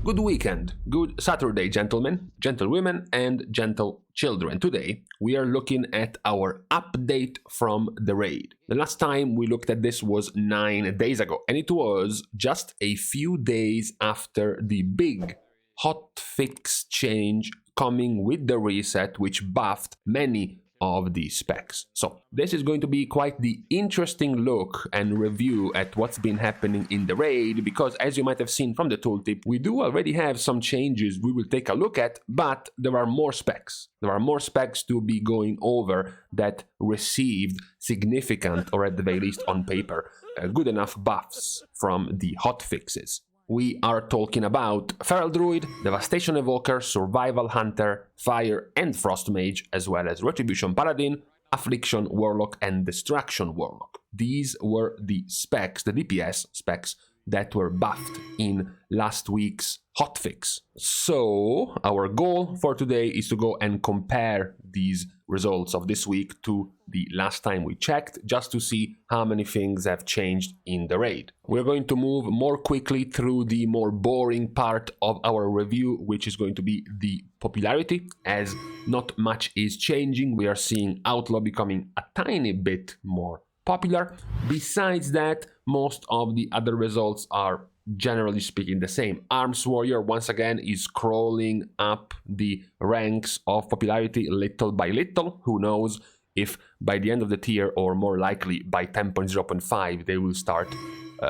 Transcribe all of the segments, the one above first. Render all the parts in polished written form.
Good weekend, good Saturday, gentlemen, gentlewomen, and gentle children. Today, we are looking at our update from the raid. The last time we looked at this was 9 days ago, and it was just a few days after the big hotfix change coming with the reset, which buffed many of the specs. So this is going to be quite the interesting look and review at what's been happening in the raid, because as you might have seen from the tooltip, we do already have some changes we will take a look at, but there are more specs. There are more specs to be going over that received significant, or at the very least on paper, good enough buffs from the hotfixes. We are talking about Feral Druid, Devastation Evoker, Survival Hunter, Fire and Frost Mage, as well as Retribution Paladin, Affliction Warlock, and Destruction Warlock. These were the specs, the DPS specs, that were buffed in last week's hotfix. So our goal for today is to go and compare these results of this week to the last time we checked, just to see how many things have changed in the raid. We're going to move more quickly through the more boring part of our review, which is going to be the popularity, as not much is changing. We are seeing Outlaw becoming a tiny bit more popular. Besides that, most of the other results are generally speaking the same. Arms Warrior once again is crawling up the ranks of popularity little by little. Who knows if by the end of the tier, or more likely by 10.0.5, they will start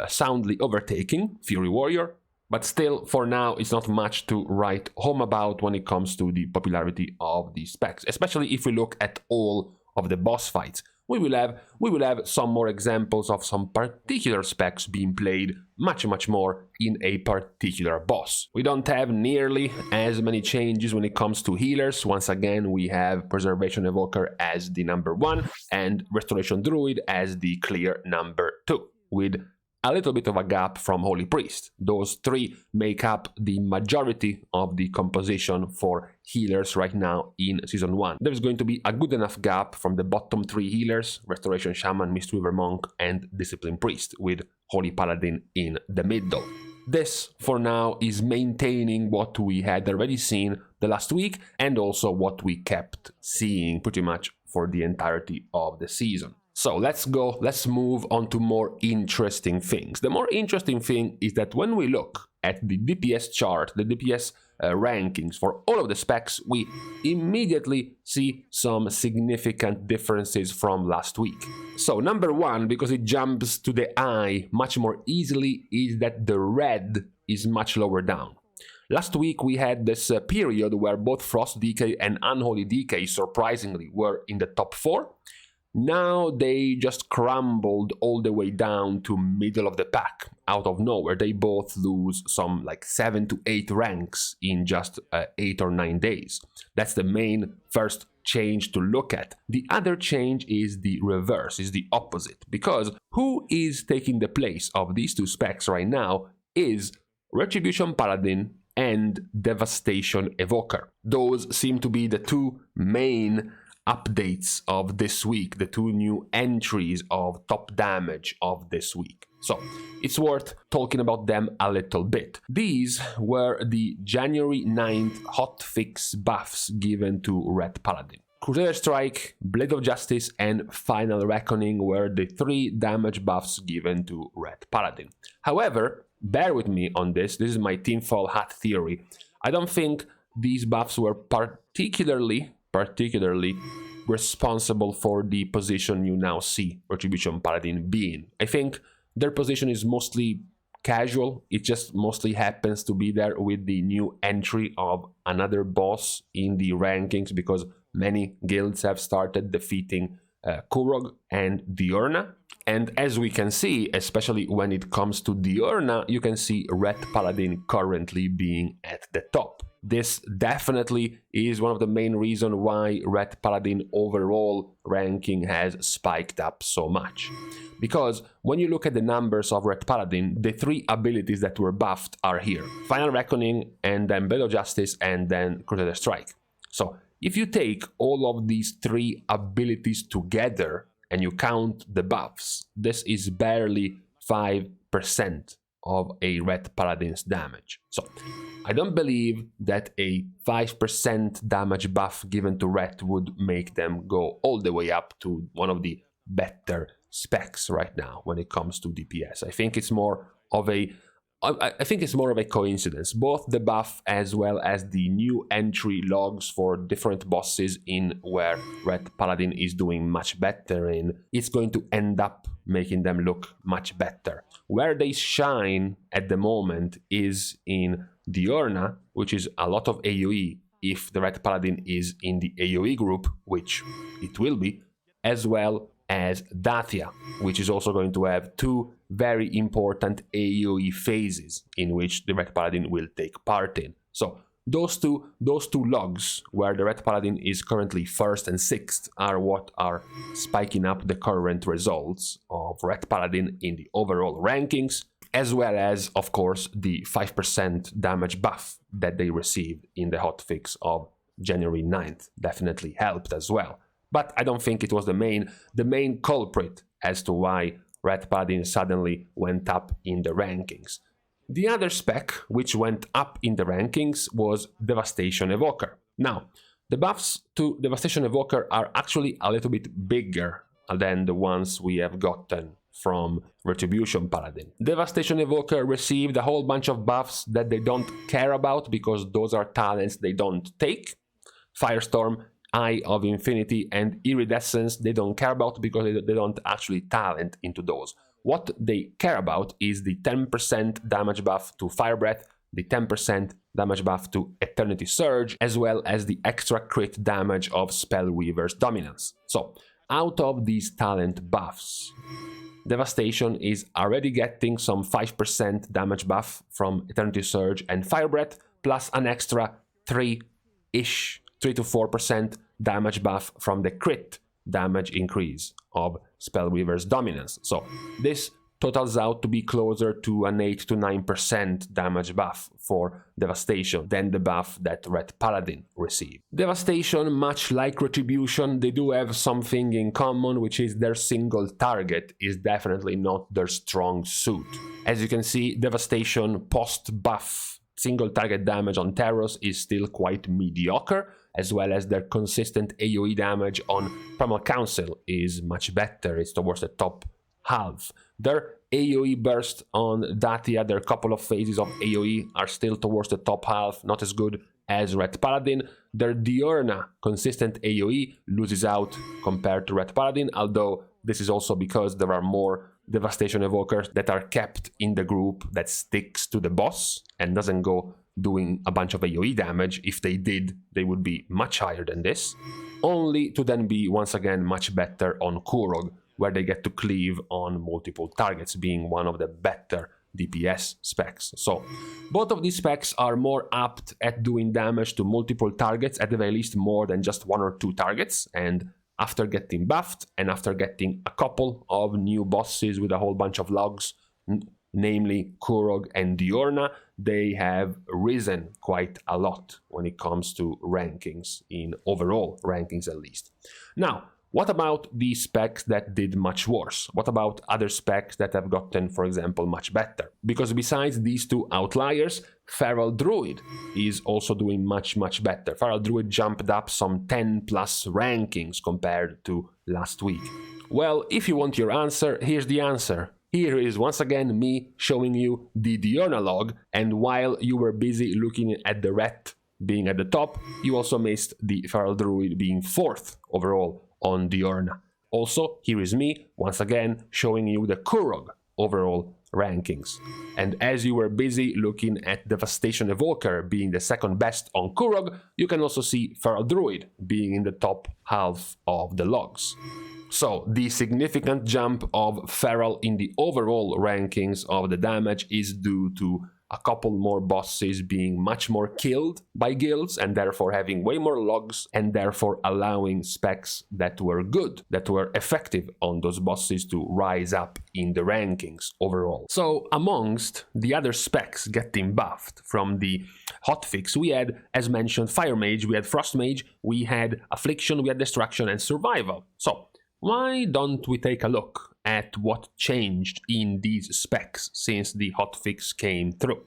soundly overtaking Fury Warrior. But still, for now, it's not much to write home about when it comes to the popularity of these specs, especially if we look at all of the boss fights. We will have some more examples of some particular specs being played much more in a particular boss. We don't have nearly as many changes when it comes to healers. Once again, we have Preservation Evoker as the number 1 and Restoration Druid as the clear number 2, with a little bit of a gap from Holy Priest. Those three make up the majority of the composition for healers right now in Season 1. There's going to be a good enough gap from the bottom 3 healers, Restoration Shaman, Mistweaver Monk, and Discipline Priest, with Holy Paladin in the middle. This, for now, is maintaining what we had already seen the last week, and also what we kept seeing pretty much for the entirety of the season. So let's move on to more interesting things. The more interesting thing is that when we look at the DPS chart, the DPS rankings for all of the specs, we immediately see some significant differences from last week. So number 1, because it jumps to the eye much more easily, is that the red is much lower down. Last week we had this period where both Frost DK and Unholy DK surprisingly were in the top 4. Now they just crumbled all the way down to middle of the pack, out of nowhere. They both lose some like 7 to 8 ranks in just 8 or 9 days. That's the main first change to look at. The other change is the reverse, is the opposite, because who is taking the place of these two specs right now is Retribution Paladin and Devastation Evoker. Those seem to be the two main updates of this week, the two new entries of top damage of this week. So it's worth talking about them a little bit. These were the January 9th hotfix buffs given to Red Paladin. Crusader Strike, Blade of Justice, and Final Reckoning were the 3 damage buffs given to Red Paladin. However, bear with me on this is my tinfoil hat theory. I don't think these buffs were particularly responsible for the position you now see Retribution Paladin being. I think their position is mostly casual. It just mostly happens to be there with the new entry of another boss in the rankings, because many guilds have started defeating Kurog and Diurna. And as we can see, especially when it comes to Diurna, you can see Red Paladin currently being at the top. This definitely is one of the main reasons why Red Paladin overall ranking has spiked up so much. Because when you look at the numbers of Red Paladin, the 3 abilities that were buffed are here. Final Reckoning, and then Blade of Justice, and then Crusader Strike. So if you take all of these 3 abilities together and you count the buffs, this is barely 5% of a Red Paladin's damage. So I don't believe that a 5% damage buff given to Red would make them go all the way up to one of the better specs right now when it comes to DPS. I think it's more of a coincidence. Both the buff as well as the new entry logs for different bosses in where Red Paladin is doing much better in, it's going to end up making them look much better. Where they shine at the moment is in Diurna, which is a lot of AoE if the Red Paladin is in the AoE group, which it will be, as well as Dathia, which is also going to have two very important AoE phases in which the Red Paladin will take part in. So those two logs, where the Red Paladin is currently 1st and 6th, are what are spiking up the current results of Red Paladin in the overall rankings, as well as, of course, the 5% damage buff that they received in the hotfix of January 9th definitely helped as well. But I don't think it was the main culprit as to why Red Paladin suddenly went up in the rankings. The other spec which went up in the rankings was Devastation Evoker. Now, the buffs to Devastation Evoker are actually a little bit bigger than the ones we have gotten from Retribution Paladin. Devastation Evoker received a whole bunch of buffs that they don't care about because those are talents they don't take. Firestorm, Eye of Infinity, and Iridescence they don't care about because they don't actually talent into those. What they care about is the 10% damage buff to Fire Breath, the 10% damage buff to Eternity Surge, as well as the extra crit damage of Spellweaver's Dominance. So, out of these talent buffs, Devastation is already getting some 5% damage buff from Eternity Surge and Fire Breath, plus an extra 3 to 4% damage buff from the crit damage increase of Spellweaver's Dominance. So this totals out to be closer to an 8 to 9% damage buff for Devastation than the buff that Red Paladin received. Devastation, much like Retribution, they do have something in common, which is their single target is definitely not their strong suit. As you can see, Devastation post-buff single target damage on Terros is still quite mediocre, as well as their consistent AoE damage on Primal Council is much better, it's towards the top half. Their AoE burst on Dathia, their couple of phases of AoE are still towards the top half, not as good as Red Paladin. Their Diurna consistent AoE loses out compared to Red Paladin, although this is also because there are more Devastation Evokers that are kept in the group that sticks to the boss and doesn't go doing a bunch of AoE damage. If they did, they would be much higher than this, only to then be once again much better on Kurog, where they get to cleave on multiple targets, being one of the better DPS specs. So both of these specs are more apt at doing damage to multiple targets, at the very least more than just 1 or 2 targets, and after getting buffed and after getting a couple of new bosses with a whole bunch of logs, namely Kurog and Diurna, they have risen quite a lot when it comes to rankings, in overall rankings at least. Now, what about the specs that did much worse? What about other specs that have gotten, for example, much better? Because besides these two outliers, Feral Druid is also doing much better. Feral Druid jumped up some 10 plus rankings compared to last week. Well, if you want your answer, here's the answer. Here is once again me showing you the Diurna log, and while you were busy looking at the Ret being at the top, you also missed the Feral Druid being 4th overall on Diurna. Also, here is me once again showing you the Kurog overall rankings. And as you were busy looking at Devastation Evoker being the 2nd best on Kurog, you can also see Feral Druid being in the top half of the logs. So the significant jump of Feral in the overall rankings of the damage is due to a couple more bosses being much more killed by guilds and therefore having way more logs and therefore allowing specs that were good, that were effective on those bosses to rise up in the rankings overall. So amongst the other specs getting buffed from the hotfix, we had, as mentioned, Fire Mage, we had Frost Mage, we had Affliction, we had Destruction and Survival. So why don't we take a look at what changed in these specs since the hotfix came through.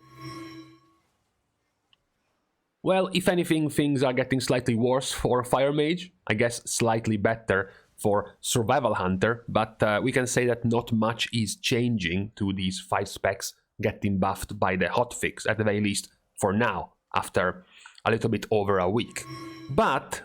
Well, if anything, things are getting slightly worse for Fire Mage, I guess slightly better for Survival Hunter, but we can say that not much is changing to these 5 specs getting buffed by the hotfix, at the very least for now, after a little bit over a week. But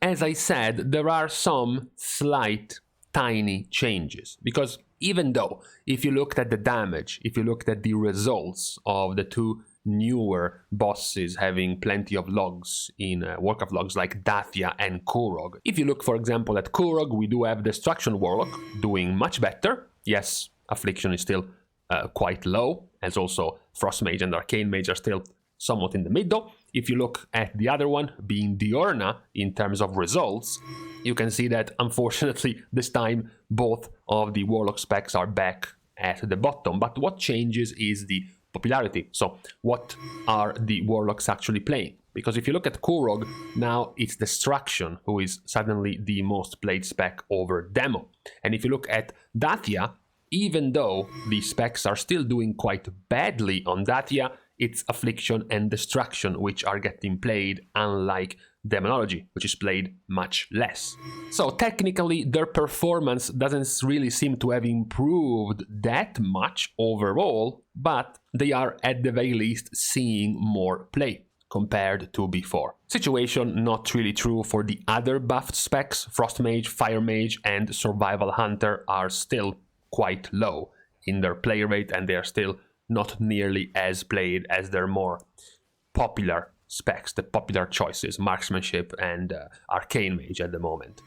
as I said, there are some slight, tiny changes, because even though, if you looked at the damage, if you looked at the results of the 2 newer bosses having plenty of logs in work of logs like Dathia and Kurog. If you look, for example, at Kurog, we do have Destruction Warlock doing much better. Yes, Affliction is still quite low, as also Frost Mage and Arcane Mage are still somewhat in the middle. If you look at the other one, being Diurna, in terms of results, you can see that, unfortunately, this time both of the Warlock specs are back at the bottom. But what changes is the popularity. So what are the Warlocks actually playing? Because if you look at Kurog, now it's Destruction who is suddenly the most played spec over Demo. And if you look at Dathia, even though the specs are still doing quite badly on Dathia, it's Affliction and Destruction which are getting played, unlike Demonology, which is played much less. So technically their performance doesn't really seem to have improved that much overall, but they are at the very least seeing more play compared to before. Situation not really true for the other buffed specs. Frost Mage, Fire Mage and Survival Hunter are still quite low in their play rate, and they are still not nearly as played as their more popular specs, the popular choices, Marksmanship and Arcane Mage at the moment.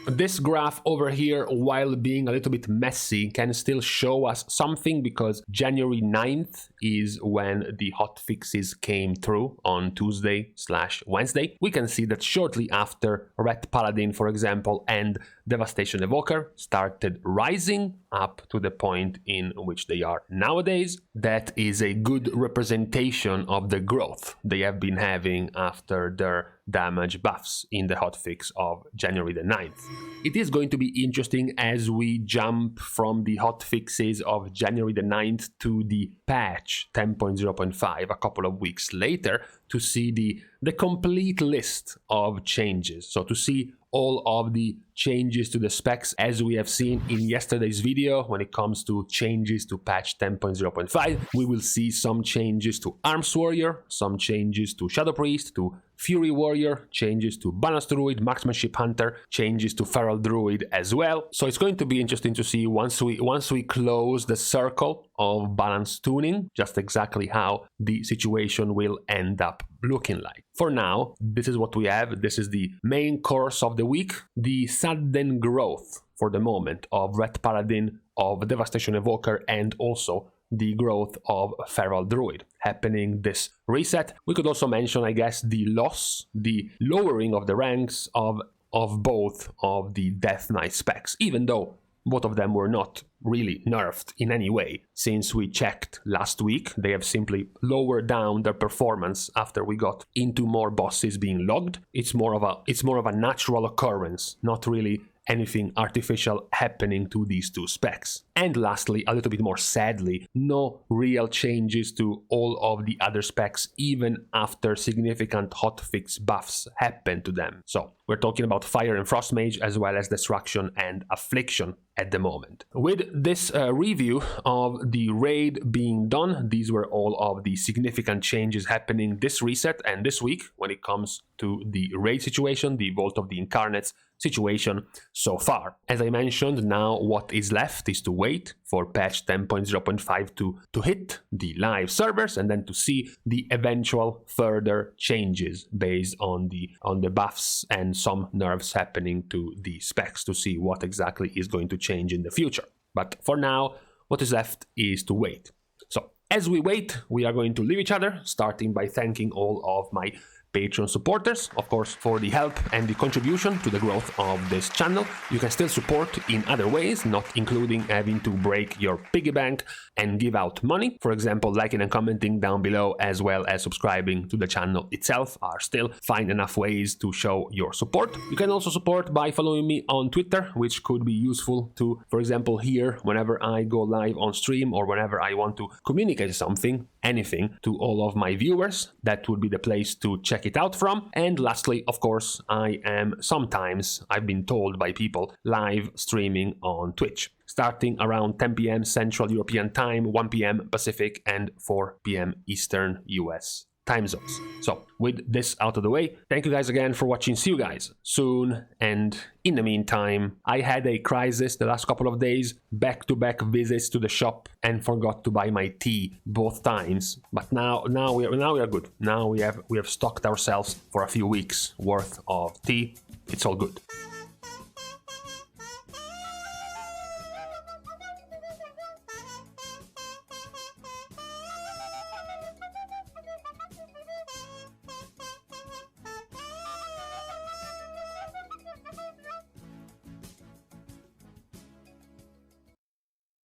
This graph over here, while being a little bit messy, can still show us something, because January 9th is when the hotfixes came through on Tuesday/Wednesday. We can see that shortly after, Ret Paladin, for example, and Devastation Evoker started rising up to the point in which they are nowadays. That is a good representation of the growth they have been having after their damage buffs in the hotfix of January the 9th. It is going to be interesting as we jump from the hotfixes of January the 9th to the patch 10.0.5 a couple of weeks later to see the complete list of changes. So to see all of the changes to the specs as we have seen in yesterday's video when it comes to changes to patch 10.0.5. We will see some changes to Arms Warrior, some changes to Shadow Priest, to Fury Warrior, changes to Balance Druid, Marksmanship Hunter, changes to Feral Druid as well. So it's going to be interesting to see once we close the circle of balance tuning, just exactly how the situation will end up looking like. For now, this is what we have. This is the main course of the week. The sudden growth for the moment of Ret Paladin, of Devastation Evoker, and also the growth of Feral Druid happening this reset. We could also mention, I guess, the loss, the lowering of the ranks of both of the Death Knight specs, even though both of them were not really nerfed in any way. Since we checked last week, they have simply lowered down their performance after we got into more bosses being logged. It's more of a natural occurrence, not really anything artificial happening to these two specs. And lastly, a little bit more sadly, no real changes to all of the other specs, even after significant hotfix buffs happened to them. So we're talking about Fire and Frost Mage, as well as Destruction and Affliction at the moment. With this review of the raid being done, these were all of the significant changes happening this reset and this week when it comes to the raid situation, the Vault of the Incarnates situation so far. As I mentioned, now what is left is to wait for patch 10.0.5 to hit the live servers, and then to see the eventual further changes based on the buffs and some nerfs happening to the specs, to see what exactly is going to change in the future. But for now, what is left is to wait. So as we wait, we are going to leave each other, starting by thanking all of my Patreon supporters, of course, for the help and the contribution to the growth of this channel. You can still support in other ways, not including having to break your piggy bank and give out money. For example, liking and commenting down below, as well as subscribing to the channel itself, are still fine enough ways to show your support. You can also support by following me on Twitter, which could be useful to, for example, here whenever I go live on stream or whenever I want to communicate something, anything, to all of my viewers. That would be the place to check it out from. And lastly, of course, I am sometimes, I've been told by people, live streaming on Twitch, starting around 10 p.m. Central European Time, 1 p.m. Pacific, and 4 p.m. Eastern US time zones. So with this out of the way, thank you guys again for watching. See you guys soon. And in the meantime, I had a crisis the last couple of days, back-to-back visits to the shop, and forgot to buy my tea both times. But now we are good. Now we have stocked ourselves for a few weeks worth of tea. It's all good.